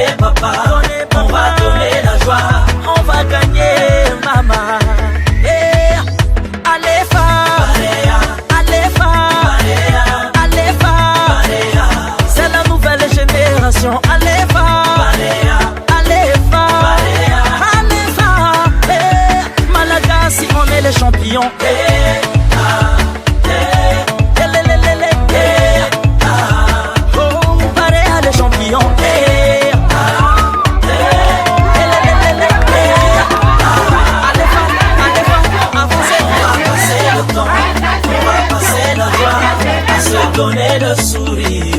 donner papa, on va donner la joie, on va gagner maman. Allez c'est la nouvelle génération. Allez Malagasy, on est les champions. Barea les champions. On va passer le temps, on va passer la joie, à se donner le sourire.